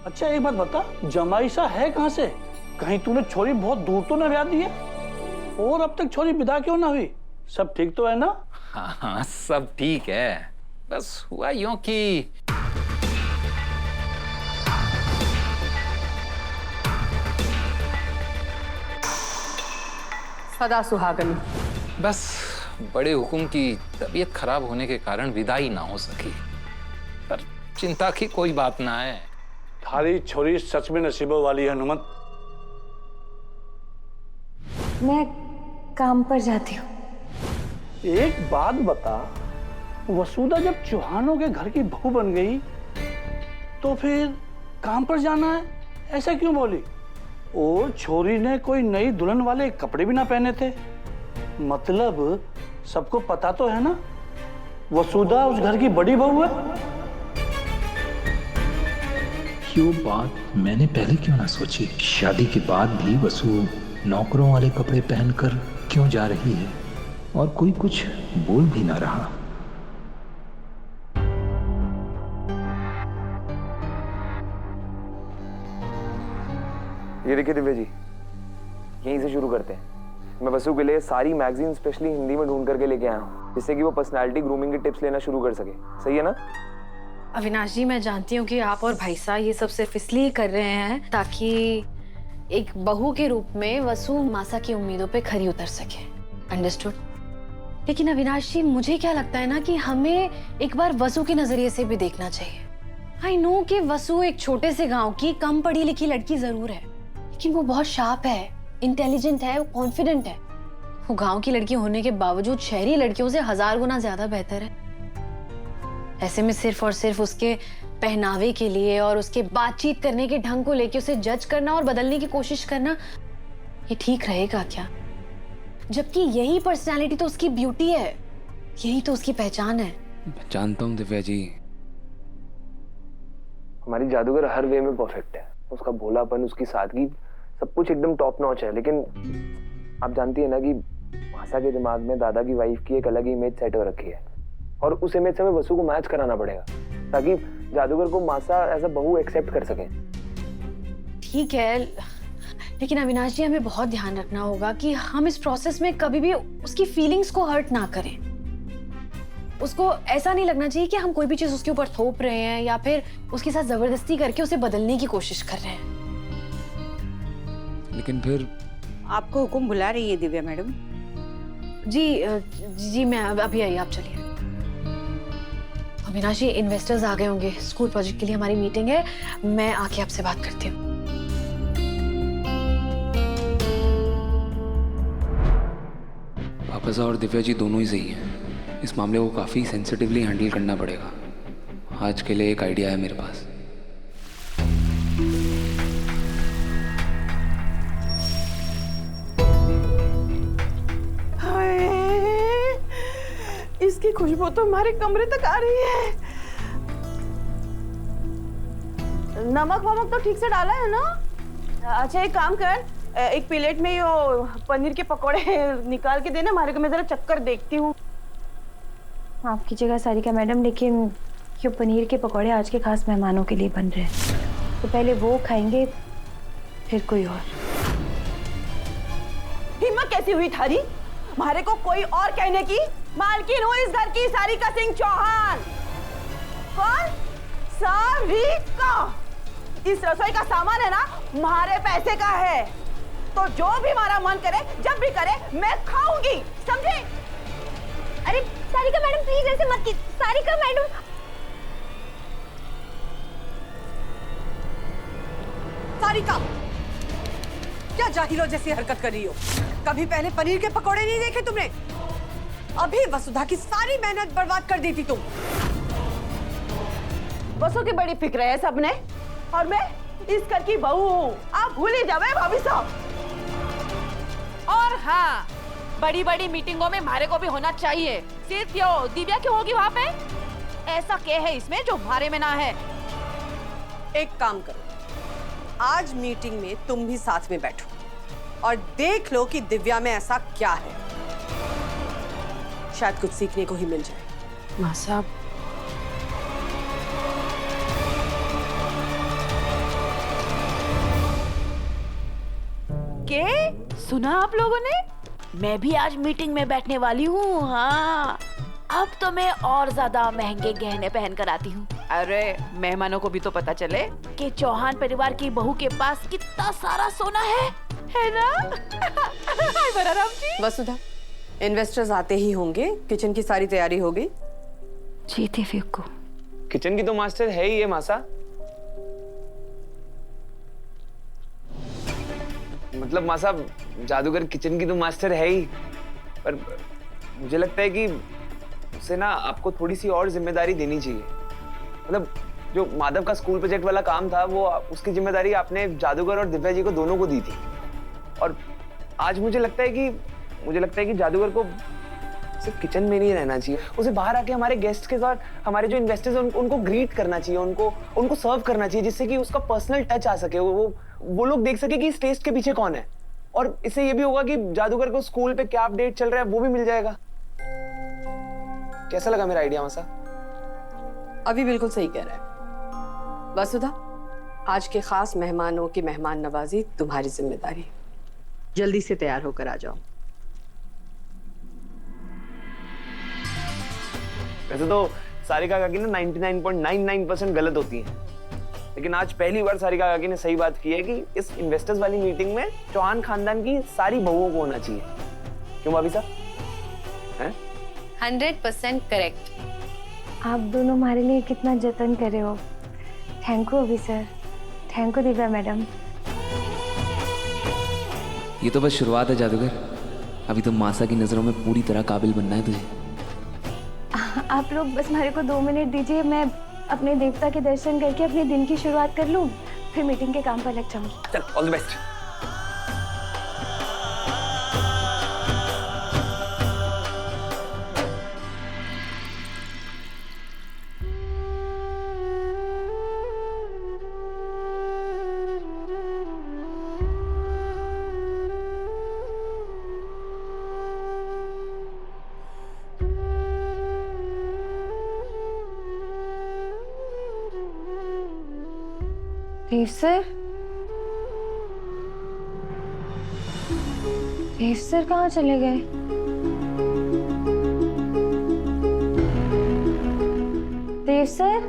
अच्छा एक बात बता, जमाई सा है कहाँ से? कहीं तूने छोरी बहुत दूर तो न ब्याह दी है? और अब तक छोरी विदा क्यों ना हुई? सब ठीक तो है ना? हाँ हाँ, सब ठीक है। बस हुआ यूं कि सदा सुहागन। बस बड़े हुकुम की तबीयत खराब होने के कारण विदाई ना हो सकी, पर चिंता की कोई बात ना है। थारी छोरी सच में नसीबों वाली है हनुमत। मैं काम पर जाती हूँ। एक बात बता, वसुधा जब चौहानों के घर की बहू बन गई तो फिर काम पर जाना है ऐसा क्यों बोली? और छोरी ने कोई नई दुल्हन वाले कपड़े भी ना पहने थे। मतलब सबको पता तो है ना, वसुधा उस घर की बड़ी बहू है। ये बात मैंने पहले क्यों ना सोची? शादी के बाद भी वसु नौकरों वाले कपड़े पहनकर क्यों जा रही है और कोई कुछ बोल भी ना रहा। ये देखिए दिव्या जी, यहीं से शुरू करते हैं। मैं वसु के लिए सारी मैगजीन स्पेशली हिंदी में ढूंढ करके लेके आया हूँ, जिससे कि वो पर्सनालिटी ग्रूमिंग के टिप्स लेना शुरू कर सके। सही है ना? अविनाश जी, मैं जानती हूँ कि आप और भाई साहब ये सब सिर्फ इसलिए कर रहे हैं ताकि एक बहू के रूप में वसु मासा की उम्मीदों पे खरी उतर सके। अंडरस्टूड? लेकिन अविनाश जी, मुझे क्या लगता है ना कि हमें एक बार वसु के नजरिए से भी देखना चाहिए। आई नो कि वसु एक छोटे से गांव की कम पढ़ी लिखी लड़की जरूर है, लेकिन वो बहुत शार्प है, इंटेलिजेंट है, वो कॉन्फिडेंट है। वो गांव की लड़की होने के बावजूद शहरी लड़कियों से 1000 गुना ज्यादा बेहतर है। ऐसे में सिर्फ और सिर्फ उसके पहनावे के लिए और उसके बातचीत करने के ढंग को लेके उसे जज करना और बदलने की कोशिश करना, ये ठीक रहेगा क्या? जबकि यही पर्सनालिटी तो उसकी ब्यूटी है, यही तो उसकी पहचान है। मैं जानता हूँ दिव्या जी, हमारी जादूगर हर वे में परफेक्ट है। उसका भोलापन, उसकी सादगी, सब कुछ एकदम टॉप नॉच है। लेकिन आप जानती है ना कि मासा के दिमाग में दादा की वाइफ की एक अलग ही इमेज सेट हो रखी है, और उस इमेज से हमें वसु को मैच कराना पड़ेगा ताकि जादूगर को मासा एज अ बहू एक्सेप्ट कर सके। ठीक है, लेकिन अविनाश जी, हमें बहुत ध्यान रखना होगा कि हम इस प्रोसेस में कभी भी उसकी फीलिंग्स को हर्ट ना करें। उसको ऐसा नहीं लगना चाहिए कि हम कोई भी चीज उसके ऊपर थोप रहे हैं या फिर उसके साथ जबरदस्ती करके उसे बदलने की कोशिश कर रहे हैं। लेकिन फिर आपको हुकुम बुला रही है दिव्या मैडम। जी मैं अभी आई, आप चलिए। अविनाश जी, इन्वेस्टर्स आ गए होंगे, स्कूल प्रोजेक्ट के लिए हमारी मीटिंग है, मैं आके आपसे बात करती हूँ। पापा साहब और दिव्या जी दोनों ही सही हैं। इस मामले को काफ़ी सेंसिटिवली हैंडल करना पड़ेगा। आज के लिए एक आइडिया है मेरे पास। इसकी खुशबू तो हमारे कमरे तक आ रही है। नमक वमक तो ठीक से डाला है ना? अच्छा एक काम कर, एक प्लेट में यो पनीर के पकोड़े निकाल के देना हमारे को, मैं जरा चक्कर देखती हूँ। आपकी जगह सारिका मैडम, लेकिन ये पनीर के पकौड़े आज के खास मेहमानों के लिए बन रहे हैं, तो पहले वो खाएंगे फिर कोई और। हिम्मत कैसी हुई थारी हमारे को कोई और कहने की? मालकिन हूँ इस घर की, सारिका सिंह चौहान। कौन? सारिका। इस रसोई का सामान है ना, हमारे पैसे का है, तो जो भी हमारा मन करे जब भी करे मैं खाऊंगी, समझे? अरे सारिका मैडम प्लीज ऐसे मत की। सारिका मैडम, सारिका क्या जाहिलो जैसी हरकत कर रही हो? कभी पहले पनीर के पकोड़े नहीं देखे तुमने? अभी वसुधा की सारी मेहनत बर्बाद कर दी थी तुम। वसु की बड़ी फिक्र है सबने, और मैं इस घर की बहू हूँ, आप भूल ही जावे भाभी साहब। और हाँ, बड़ी बड़ी मीटिंगों में हमारे को भी होना चाहिए। सिर्फ क्यों दिव्या क्यों होगी वहाँ पे? ऐसा क्या है इसमें जो हमारे में ना है? एक काम करो, आज मीटिंग में तुम भी साथ में बैठो और देख लो कि दिव्या में ऐसा क्या है। शायद कुछ सीखने को ही मिल जाए। माँ साहब, ओके, सुना आप लोगों ने? मैं भी आज मीटिंग में बैठने वाली हूँ। हाँ, अब तो मैं और ज्यादा महंगे गहने पहन कर आती हूँ। अरे मेहमानों को भी तो पता चले कि चौहान परिवार की बहू के पास कितना सारा सोना है ना? हाय बलराम जी। वसुधा, इन्वेस्टर्स आते ही होंगे, किचन की सारी तैयारी हो गई? जी दिव्या। किचन की तो मास्टर है ही है मासा। मतलब मासा, जादूगर किचन की तो मास्टर है ही, पर मुझे लगता है कि उसे ना आपको थोड़ी सी और जिम्मेदारी देनी चाहिए। मतलब जो माधव का स्कूल प्रोजेक्ट वाला काम था, वो उसकी जिम्मेदारी आपने जादूगर और दिव्या जी को दोनों को दी थी। और आज मुझे लगता है कि जादूगर को सिर्फ किचन में नहीं रहना चाहिए, उसे बाहर आके हमारे गेस्ट के साथ, हमारे जो इन्वेस्टर्स हैं उनको ग्रीट करना चाहिए, उनको सर्व करना चाहिए, जिससे कि उसका पर्सनल टच आ सके, वो लोग देख सके कि इस टेस्ट के पीछे कौन है। और इससे ये भी होगा कि जादूगर को स्कूल पे क्या अपडेट चल रहा है वो भी मिल जाएगा। कैसा लगा मेरा आइडिया मासा? अभी बिल्कुल सही कह रहा है। वसुधा, आज के खास मेहमानों की मेहमान नवाजी तुम्हारी जिम्मेदारी। जल्दी से तैयार होकर आ जाओ। वैसे तो सारिका काकी ना 99.99% गलत होती हैं, लेकिन आज पहली बार सारिका काकी ने सही बात की है कि इस इन्वेस्टर्स वाली मीटिंग में चौहान खानदान की सारी बहुओं को होना चाहिए। क्यों भाभी साहब? हैं? 100% करेक्ट। आप दोनों हमारे लिए कितना जतन कर रहे हो। थैंक यू अभी sir, thank you Divya madam. ये तो बस शुरुआत है जादूगर, अभी तो मासा की नज़रों में पूरी तरह काबिल बनना है तुझे। आप लोग बस हमारे को 2 मिनट दीजिए, मैं अपने देवता के दर्शन करके अपने दिन की शुरुआत कर लूँ, फिर मीटिंग के काम पर लग जाऊंगी। चल, all the best. Dev sir, Dev sir कहाँ चले गए? देव सर,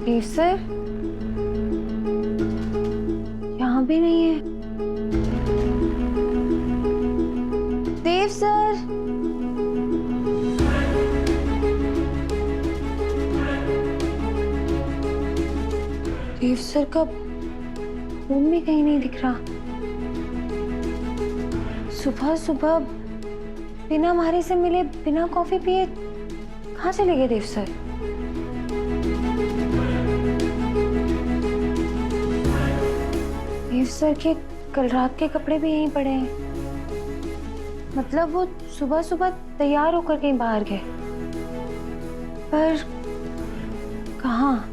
देव सर यहाँ भी नहीं है। देव सर, देव सर का रूम भी कहीं नहीं दिख रहा। सुबह सुबह बिना हमारे से मिले, बिना कॉफी पिए कहाँ चले गए देव सर? देव सर के कल रात के कपड़े भी यहीं पड़े हैं। मतलब वो सुबह सुबह तैयार होकर कहीं बाहर गए, पर कहाँ?